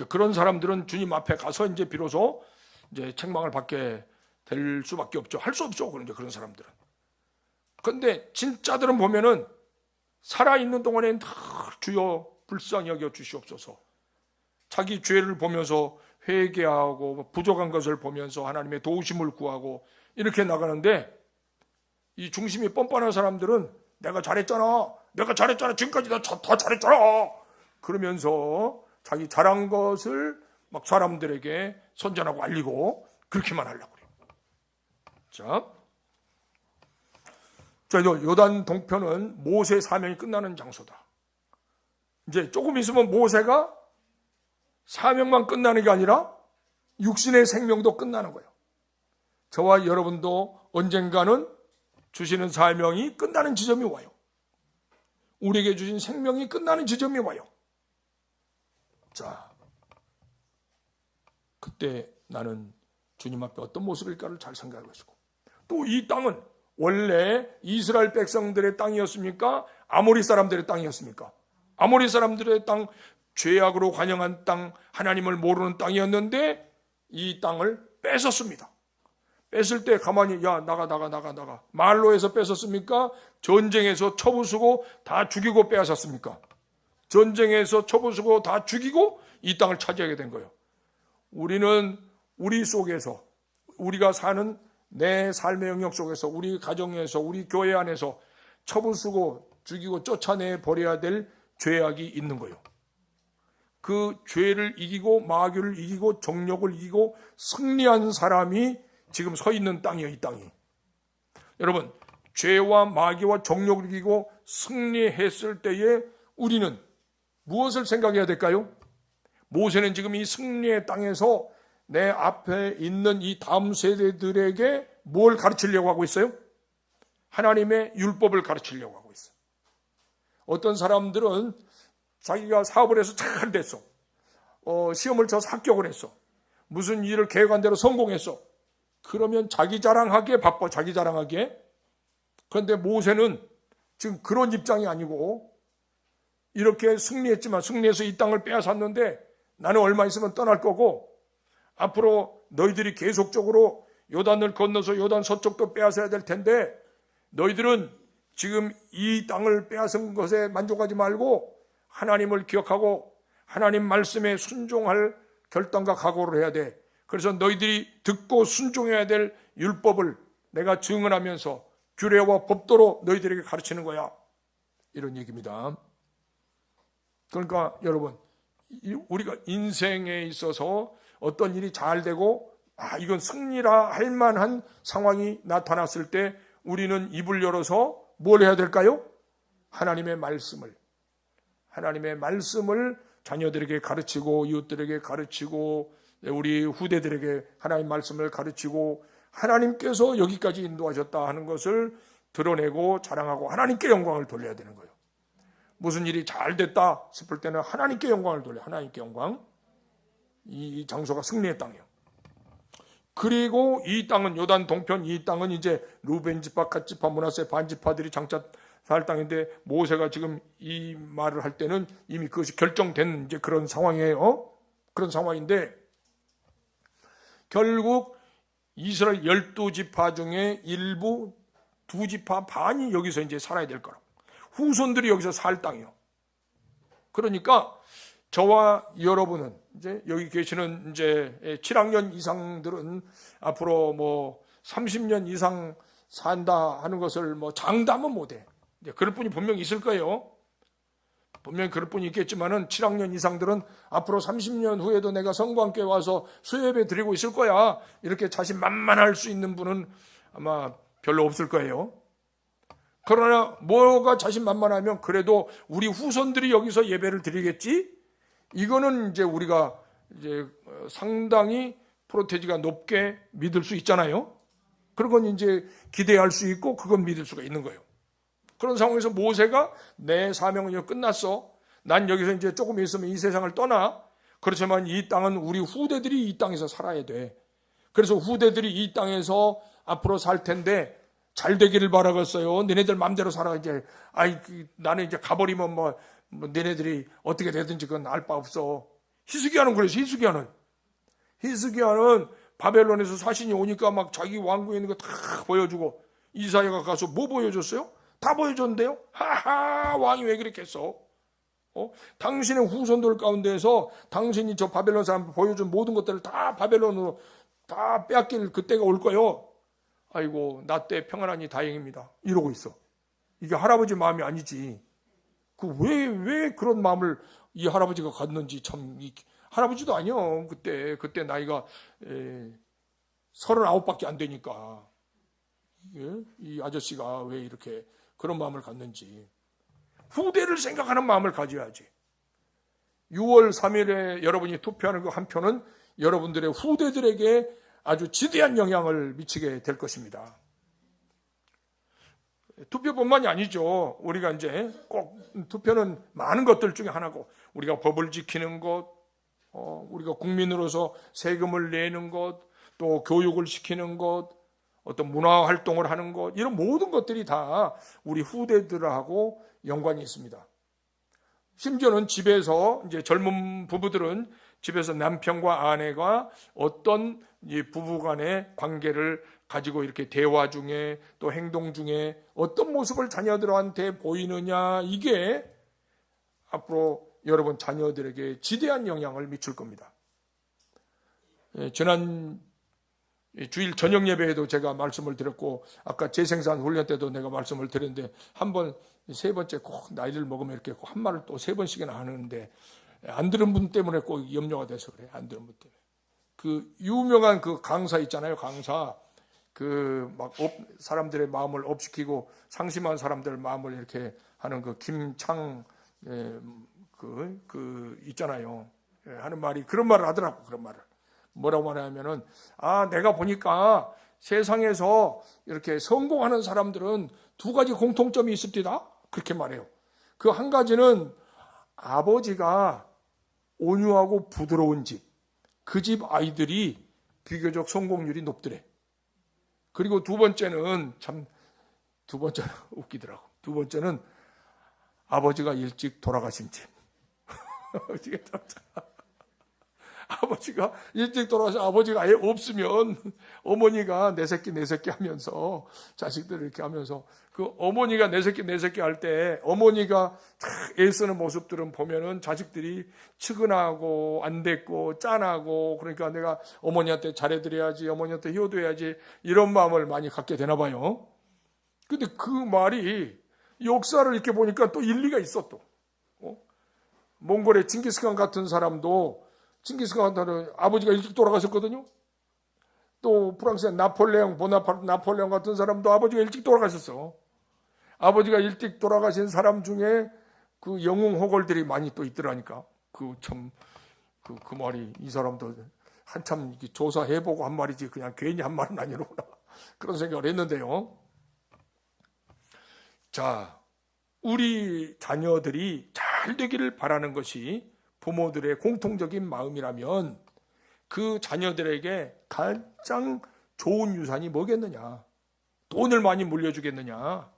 그런 사람들은 주님 앞에 가서 이제 비로소 이제 책망을 받게 될 수밖에 없죠. 할 수 없죠. 그런 사람들은. 그런데 진짜들은 보면은 살아있는 동안에는 다 주여 불쌍히 여겨 주시옵소서. 자기 죄를 보면서 회개하고 부족한 것을 보면서 하나님의 도우심을 구하고 이렇게 나가는데, 이 중심이 뻔뻔한 사람들은 내가 잘했잖아, 지금까지 나 더 잘했잖아 그러면서 자기 잘한 것을 막 사람들에게 선전하고 알리고 그렇게만 하려고 그래요. 자, 요단 동편은 모세 사명이 끝나는 장소다. 이제 조금 있으면 모세가 사명만 끝나는 게 아니라 육신의 생명도 끝나는 거예요. 저와 여러분도 언젠가는 주시는 사명이 끝나는 지점이 와요. 우리에게 주신 생명이 끝나는 지점이 와요. 자, 그때 나는 주님 앞에 어떤 모습일까를 잘 생각할 것이고, 또 이 땅은 원래 이스라엘 백성들의 땅이었습니까? 아모리 사람들의 땅이었습니까? 아모리 사람들의 땅, 죄악으로 관영한 땅, 하나님을 모르는 땅이었는데 이 땅을 뺏었습니다. 뺏을 때 가만히 야 나가 말로 해서 뺏었습니까? 전쟁에서 처부수고 다 죽이고 빼앗았습니까? 전쟁에서 처부수고 다 죽이고 이 땅을 차지하게 된 거예요. 우리는 우리 속에서, 우리가 사는 내 삶의 영역 속에서, 우리 가정에서, 우리 교회 안에서 처부수고 죽이고 쫓아내 버려야 될 죄악이 있는 거예요. 그 죄를 이기고 마귀를 이기고 정욕을 이기고 승리한 사람이 지금 서 있는 땅이에요. 이 땅이. 여러분, 죄와 마귀와 정욕을 이기고 승리했을 때에 우리는 무엇을 생각해야 될까요? 모세는 지금 이 승리의 땅에서 내 앞에 있는 이 다음 세대들에게 뭘 가르치려고 하고 있어요? 하나님의 율법을 가르치려고 하고 있어요. 어떤 사람들은 자기가 사업을 해서 잘 됐어. 시험을 쳐서 합격을 했어. 무슨 일을 계획한 대로 성공했어. 그러면 자기 자랑하기에 바빠, 자기 자랑하기에. 그런데 모세는 지금 그런 입장이 아니고, 이렇게 승리했지만, 승리해서 이 땅을 빼앗았는데 나는 얼마 있으면 떠날 거고, 앞으로 너희들이 계속적으로 요단을 건너서 요단 서쪽도 빼앗아야 될 텐데, 너희들은 지금 이 땅을 빼앗은 것에 만족하지 말고 하나님을 기억하고 하나님 말씀에 순종할 결단과 각오를 해야 돼. 그래서 너희들이 듣고 순종해야 될 율법을 내가 증언하면서 규례와 법도로 너희들에게 가르치는 거야. 이런 얘기입니다. 그러니까 여러분, 우리가 인생에 있어서 어떤 일이 잘 되고 이건 승리라 할 만한 상황이 나타났을 때 우리는 입을 열어서 뭘 해야 될까요? 하나님의 말씀을 자녀들에게 가르치고 이웃들에게 가르치고 우리 후대들에게 하나님 말씀을 가르치고 하나님께서 여기까지 인도하셨다 하는 것을 드러내고 자랑하고 하나님께 영광을 돌려야 되는 거예요. 무슨 일이 잘 됐다 싶을 때는 하나님께 영광을 돌려. 하나님께 영광. 이 장소가 승리의 땅이에요. 그리고 이 땅은 요단 동편, 이 땅은 이제 루벤 지파, 갓 지파, 므낫세 반 지파들이 장차 살 땅인데 모세가 지금 이 말을 할 때는 이미 그것이 결정된 이제 그런 상황이에요. 그런 상황인데 결국 이스라엘 12지파 중에 일부 2지파 반이 여기서 이제 살아야 될 거라고. 후손들이 여기서 살 땅이요. 그러니까 저와 여러분은 이제 여기 계시는 이제 7학년 이상들은 앞으로 뭐 30년 이상 산다 하는 것을 뭐 장담은 못해. 이제 그럴 분이 분명히 있을 거예요. 분명히 그럴 분이 있겠지만은 7학년 이상들은 앞으로 30년 후에도 내가 성과 함께 와서 수요예배 드리고 있을 거야. 이렇게 자신만만할 수 있는 분은 아마 별로 없을 거예요. 그러나 뭐가 자신만만하면 그래도 우리 후손들이 여기서 예배를 드리겠지? 이거는 이제 우리가 이제 상당히 프로테지가 높게 믿을 수 있잖아요. 그건 이제 기대할 수 있고 그건 믿을 수가 있는 거예요. 그런 상황에서 모세가 내 사명은 이제 끝났어. 난 여기서 이제 조금 있으면 이 세상을 떠나. 그렇지만 이 땅은 우리 후대들이 이 땅에서 살아야 돼. 그래서 후대들이 이 땅에서 앞으로 살 텐데 잘 되기를 바라겠어요. 너네들 마음대로 살아. 이제 나는 이제 가버리면 뭐 너네들이 어떻게 되든지 그건 알 바 없어. 히스기야는 그래서 히스기야는 바벨론에서 사신이 오니까 막 자기 왕국에 있는 거 다 보여주고 이사야가 가서 뭐 보여줬어요? 다 보여줬는데요. 하하, 왕이 왜 그랬겠어? 당신의 후손들 가운데에서 당신이 저 바벨론 사람 보여준 모든 것들을 다 바벨론으로 다 빼앗길 그때가 올 거예요. 아이고, 나 때 평안하니 다행입니다. 이러고 있어. 이게 할아버지 마음이 아니지. 왜 그런 마음을 이 할아버지가 갖는지 참, 할아버지도 아니요. 그때 나이가 39밖에 안 되니까. 예? 이 아저씨가 왜 이렇게 그런 마음을 갖는지. 후대를 생각하는 마음을 가져야지. 6월 3일에 여러분이 투표하는 그 한 표는 여러분들의 후대들에게 아주 지대한 영향을 미치게 될 것입니다. 투표뿐만이 아니죠. 우리가 이제 꼭 투표는 많은 것들 중에 하나고, 우리가 법을 지키는 것, 우리가 국민으로서 세금을 내는 것, 또 교육을 시키는 것, 어떤 문화 활동을 하는 것, 이런 모든 것들이 다 우리 후대들하고 연관이 있습니다. 심지어는 집에서 이제 젊은 부부들은 집에서 남편과 아내가 어떤 부부간의 관계를 가지고 이렇게 대화 중에 또 행동 중에 어떤 모습을 자녀들한테 보이느냐, 이게 앞으로 여러분 자녀들에게 지대한 영향을 미칠 겁니다. 지난 주일 저녁 예배에도 제가 말씀을 드렸고, 아까 재생산 훈련 때도 내가 말씀을 드렸는데, 한번 세 번째 꼭 나이를 먹으면 이렇게 한 말을 또 세 번씩이나 하는데, 안 들은 분 때문에 꼭 염려가 돼서 그래. 안 들은 분 때문에. 그 유명한 그 강사 있잖아요. 강사. 사람들의 마음을 업시키고 상심한 사람들 마음을 이렇게 하는 그 김창, 있잖아요. 하는 말이, 그런 말을 하더라고. 그런 말을. 뭐라고 말하냐면은, 내가 보니까 세상에서 이렇게 성공하는 사람들은 두 가지 공통점이 있습니다. 그렇게 말해요. 그 한 가지는 아버지가 온유하고 부드러운 집, 그 집 아이들이 비교적 성공률이 높더래. 그리고 두 번째는 웃기더라고. 두 번째는 아버지가 일찍 돌아가신 집. 아버지가 일찍 돌아가서 아버지가 아예 없으면 어머니가 내 새끼 하면서 자식들 이렇게 하면서, 그 어머니가 내 새끼 할 때 어머니가 애쓰는 모습들은 보면은 자식들이 측은하고 안 됐고 짠하고, 그러니까 내가 어머니한테 잘해드려야지, 어머니한테 효도해야지, 이런 마음을 많이 갖게 되나 봐요. 근데 그 말이 역사를 이렇게 보니까 또 일리가 있어. 또 몽골의 징기스칸 같은 사람도, 징기스칸은 아버지가 일찍 돌아가셨거든요. 또 프랑스의 나폴레옹 같은 사람도 아버지가 일찍 돌아가셨어. 아버지가 일찍 돌아가신 사람 중에 그 영웅 호걸들이 많이 또 있더라니까. 그 말이, 이 사람도 한참 조사해보고 한 말이지 그냥 괜히 한 말은 아니로구나. 그런 생각을 했는데요. 자, 우리 자녀들이 잘 되기를 바라는 것이 부모들의 공통적인 마음이라면, 그 자녀들에게 가장 좋은 유산이 뭐겠느냐? 돈을 많이 물려주겠느냐?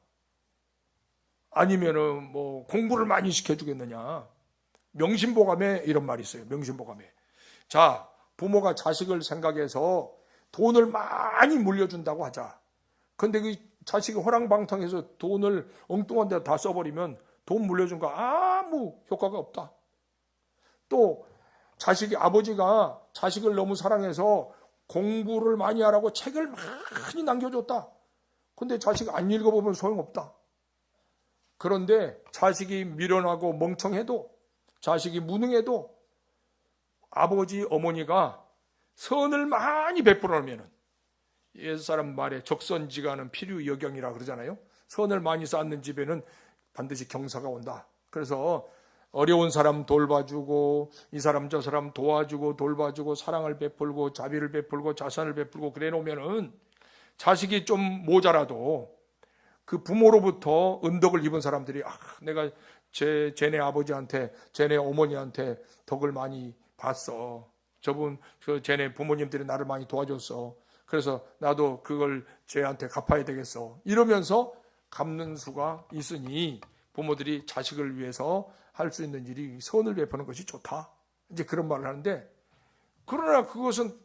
아니면은 뭐 공부를 많이 시켜주겠느냐? 명심보감에 이런 말이 있어요. 명심보감에. 자, 부모가 자식을 생각해서 돈을 많이 물려준다고 하자. 근데 그 자식이 호랑방탕해서 돈을 엉뚱한 데 다 써버리면 돈 물려준 거 아무 효과가 없다. 또 아버지가 자식을 너무 사랑해서 공부를 많이 하라고 책을 많이 남겨줬다. 근데 자식 안 읽어보면 소용없다. 그런데 자식이 미련하고 멍청해도, 자식이 무능해도 아버지 어머니가 선을 많이 베풀어 놓으면, 옛사람 말에 적선지가는 필유여경이라 그러잖아요. 선을 많이 쌓는 집에는 반드시 경사가 온다. 그래서 어려운 사람 돌봐주고, 이 사람 저 사람 도와주고 돌봐주고, 사랑을 베풀고 자비를 베풀고 자선을 베풀고 그래 놓으면은 자식이 좀 모자라도 그 부모로부터 은덕을 입은 사람들이, 내가 쟤네 아버지한테, 쟤네 어머니한테 덕을 많이 봤어. 쟤네 부모님들이 나를 많이 도와줬어. 그래서 나도 그걸 쟤한테 갚아야 되겠어. 이러면서 갚는 수가 있으니 부모들이 자식을 위해서 할 수 있는 일이 선을 베푸는 것이 좋다. 이제 그런 말을 하는데, 그러나 그것은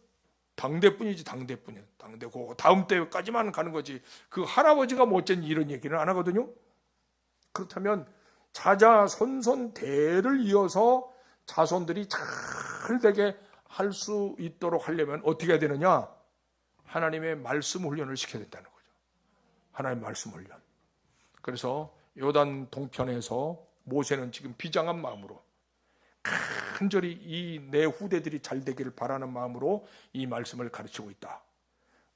당대뿐이지, 당대뿐이야. 당대고 다음 때까지만 가는 거지. 그 할아버지가 뭐 어쩐지 이런 얘기는 안 하거든요. 그렇다면 자자 손손대를 이어서 자손들이 잘 되게 할 수 있도록 하려면 어떻게 해야 되느냐? 하나님의 말씀 훈련을 시켜야 된다는 거죠. 하나님의 말씀 훈련. 그래서 요단 동편에서 모세는 지금 비장한 마음으로 간절히 이 내 후대들이 잘 되기를 바라는 마음으로 이 말씀을 가르치고 있다.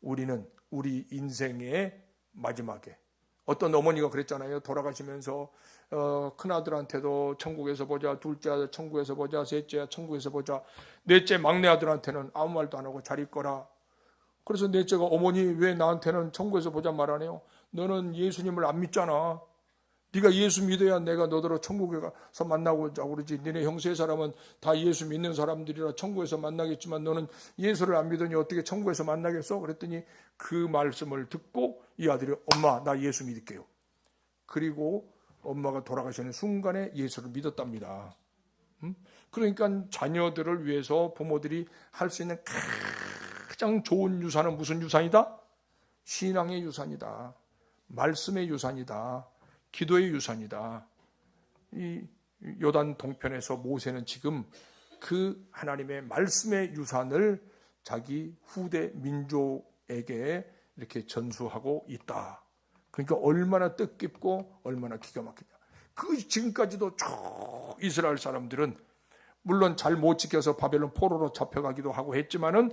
우리는 우리 인생의 마지막에 어떤 어머니가 그랬잖아요. 돌아가시면서 큰아들한테도 천국에서 보자, 둘째 아들 천국에서 보자, 셋째 천국에서 보자, 넷째 막내 아들한테는 아무 말도 안 하고 잘 있거라. 그래서 넷째가 어머니 왜 나한테는 천국에서 보자 말 안 해요? 너는 예수님을 안 믿잖아. 네가 예수 믿어야 내가 너더러 천국에 가서 만나고 자고 그러지. 너네 형 세 사람은 다 예수 믿는 사람들이라 천국에서 만나겠지만 너는 예수를 안 믿으니 어떻게 천국에서 만나겠어? 그랬더니 그 말씀을 듣고 이 아들이 엄마 나 예수 믿을게요. 그리고 엄마가 돌아가시는 순간에 예수를 믿었답니다. 그러니까 자녀들을 위해서 부모들이 할 수 있는 가장 좋은 유산은 무슨 유산이다? 신앙의 유산이다. 말씀의 유산이다. 기도의 유산이다. 이 요단 동편에서 모세는 지금 그 하나님의 말씀의 유산을 자기 후대 민족에게 이렇게 전수하고 있다. 그러니까 얼마나 뜻깊고 얼마나 기가 막히냐. 그 지금까지도 쭉 이스라엘 사람들은 물론 잘 못 지켜서 바벨론 포로로 잡혀가기도 하고 했지만은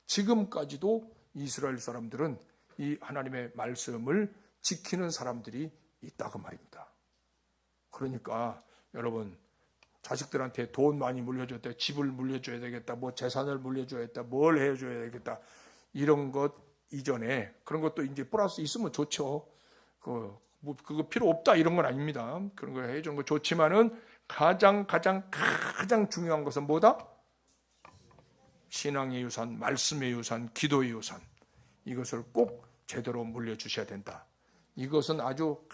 지금까지도 이스라엘 사람들은 이 하나님의 말씀을 지키는 사람들이 있다고 말입니다. 그러니까 여러분 자식들한테 돈 많이 물려줘야 돼, 집을 물려줘야 되겠다, 뭐 재산을 물려줘야겠다, 뭘 해줘야 되겠다 이런 것 이전에 그런 것도 이제 플러스 있으면 좋죠. 그거 필요 없다 이런 건 아닙니다. 그런 거 해주는 거 좋지만은 가장 중요한 것은 뭐다? 신앙의 유산, 말씀의 유산, 기도의 유산 이것을 꼭 제대로 물려주셔야 된다. 이것은 아주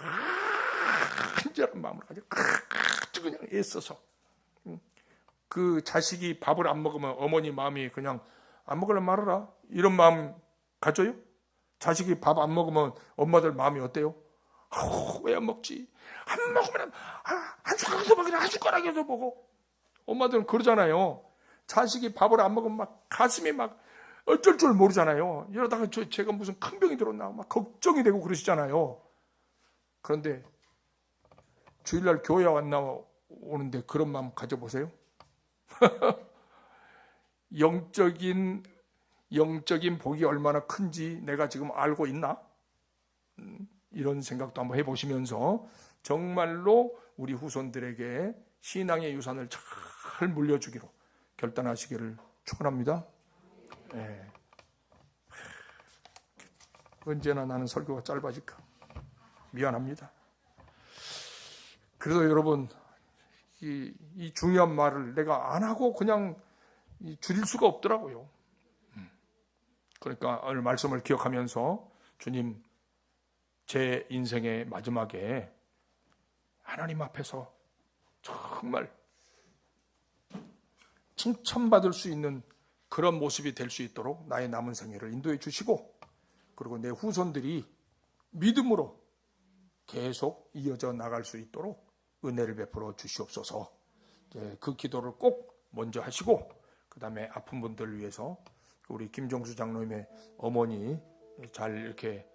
간절한 마음으로 아주 그냥 애써서 그 자식이 밥을 안 먹으면 어머니 마음이 그냥 안 먹으려면 말아라 이런 마음 가져요? 자식이 밥 안 먹으면 엄마들 마음이 어때요? 왜 안 먹지? 안 먹으면 한 숟가락도 먹이나 한 숟가락이라도 먹어. 엄마들은 그러잖아요. 자식이 밥을 안 먹으면 막 가슴이 막 어쩔 줄 모르잖아요. 이러다가 제가 무슨 큰 병이 들었나 막 걱정이 되고 그러시잖아요. 그런데 주일날 교회 왔나 오는데 그런 마음 가져보세요. 영적인 복이 얼마나 큰지 내가 지금 알고 있나? 이런 생각도 한번 해보시면서 정말로 우리 후손들에게 신앙의 유산을 잘 물려주기로 결단하시기를 축원합니다. 네. 언제나 나는 설교가 짧아질까? 미안합니다. 그래도 여러분 이 중요한 말을 내가 안 하고 그냥 줄일 수가 없더라고요. 그러니까 오늘 말씀을 기억하면서 주님 제 인생의 마지막에 하나님 앞에서 정말 칭찬받을 수 있는 그런 모습이 될 수 있도록 나의 남은 생애를 인도해 주시고 그리고 내 후손들이 믿음으로 계속 이어져 나갈 수 있도록 은혜를 베풀어 주시옵소서. 그 기도를 꼭 먼저 하시고 그 다음에 아픈 분들을 위해서 우리 김종수 장로님의 어머니 잘 이렇게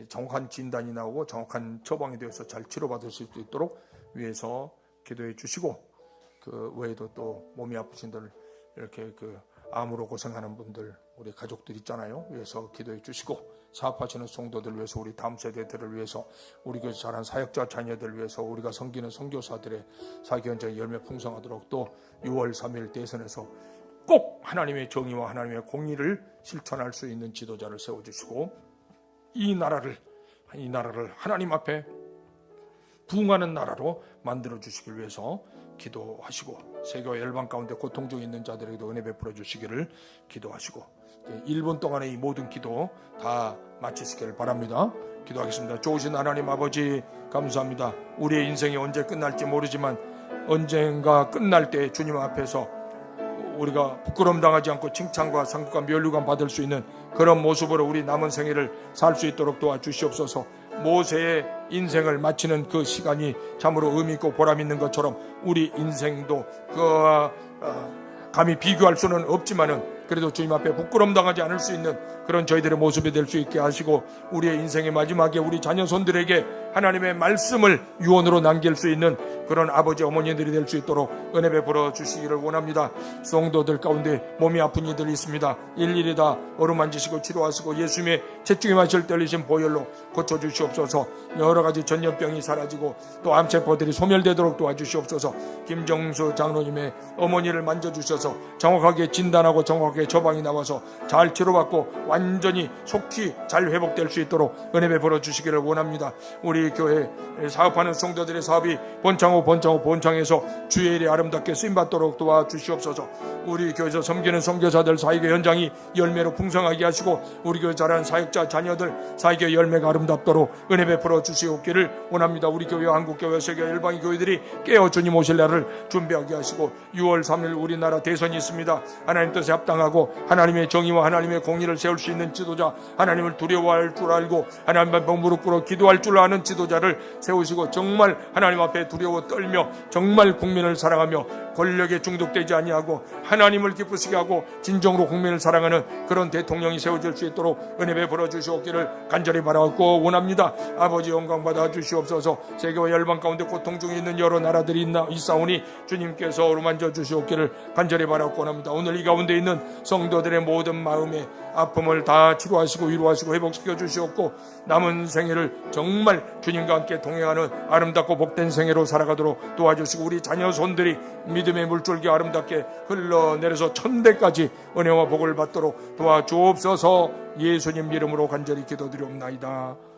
정확한 진단이 나오고 정확한 처방이 되어서 잘 치료받을 수 있도록 위해서 기도해 주시고 그 외에도 또 몸이 아프신들 이렇게 그 암으로 고생하는 분들 우리 가족들 있잖아요. 위해서 기도해 주시고 사업하시는 성도들 위해서 우리 다음 세대들을 위해서 우리 교회 자란 사역자 자녀들 위해서 우리가 섬기는 선교사들의 사기 현장이 열매 풍성하도록 또 6월 3일 대선에서 꼭 하나님의 정의와 하나님의 공의를 실천할 수 있는 지도자를 세워주시고 이 나라를 하나님 앞에 부응하는 나라로 만들어 주시길 위해서 기도하시고 세계와 열방 가운데 고통 중에 있는 자들에게도 은혜 베풀어 주시기를 기도하시고 1분 동안의 이 모든 기도 다 마치시기를 바랍니다. 기도하겠습니다. 좋으신 하나님 아버지 감사합니다. 우리의 인생이 언제 끝날지 모르지만 언젠가 끝날 때 주님 앞에서 우리가 부끄러움 당하지 않고 칭찬과 상급과 면류관 받을 수 있는 그런 모습으로 우리 남은 생애를 살 수 있도록 도와주시옵소서. 모세의 인생을 마치는 그 시간이 참으로 의미 있고 보람 있는 것처럼 우리 인생도 그와 감히 비교할 수는 없지만은 그래도 주님 앞에 부끄러움 당하지 않을 수 있는 그런 저희들의 모습이 될 수 있게 하시고 우리의 인생의 마지막에 우리 자녀손들에게 하나님의 말씀을 유언으로 남길 수 있는 그런 아버지 어머니들이 될 수 있도록 은혜 베풀어 주시기를 원합니다. 성도들 가운데 몸이 아픈 이들이 있습니다. 일일이 다 어루만지시고 치료하시고 예수님의 채찍임하실 떨리신 보혈로 고쳐주시옵소서. 여러 가지 전염병이 사라지고 또 암세포들이 소멸되도록 도와주시옵소서. 김정수 장로님의 어머니를 만져주셔서 정확하게 진단하고 정확하게 처방이 나와서 잘 치료받고 완전히 속히 잘 회복될 수 있도록 은혜 베풀어 주시기를 원합니다. 우리 교회 사업하는 성도들의 사업이 본창에서 주의 일이 아름답게 쓰임받도록 도와주시옵소서. 우리 교회에서 섬기는 선교사들 사역의 현장이 열매로 풍성하게 하시고 우리 교회 자라는 사역자 자녀들 사역의 열매가 아름답도록 은혜 베풀어 주시옵기를 원합니다. 우리 교회와 한국교회 세계 열방의 교회들이 깨어 주님 오실 날을 준비하게 하시고 6월 3일 우리나라 대선이 있습니다. 하나님 뜻에 합당하고 하나님의 정의와 하나님의 공의를 세울 수 있는 지도자, 하나님을 두려워할 줄 알고 하나님 앞에 무릎 꿇어 기도할 줄 아는 지도자를 세우시고 정말 하나님 앞에 두려워 떨며 정말 국민을 사랑하며 권력에 중독되지 아니하고 하나님을 기쁘시게 하고 진정으로 국민을 사랑하는 그런 대통령이 세워질 수 있도록 은혜 베풀어 주시옵기를 간절히 바라고 원합니다. 아버지 영광 받아 주시옵소서. 세계와 열방 가운데 고통 중에 있는 여러 나라들이 있사오니 주님께서 어루만져 주시옵기를 간절히 바라고 원합니다. 오늘 이 가운데 있는 성도들의 모든 마음의 아픔을 다 치료하시고 위로하시고 회복시켜 주시옵고 남은 생애를 정말 주님과 함께 동행하는 아름답고 복된 생애로 살아가도록 도와주시고 우리 자녀 손들이 믿음의 물줄기 아름답게 흘러내려서 천대까지 은혜와 복을 받도록 도와주옵소서. 예수님 이름으로 간절히 기도드리옵나이다.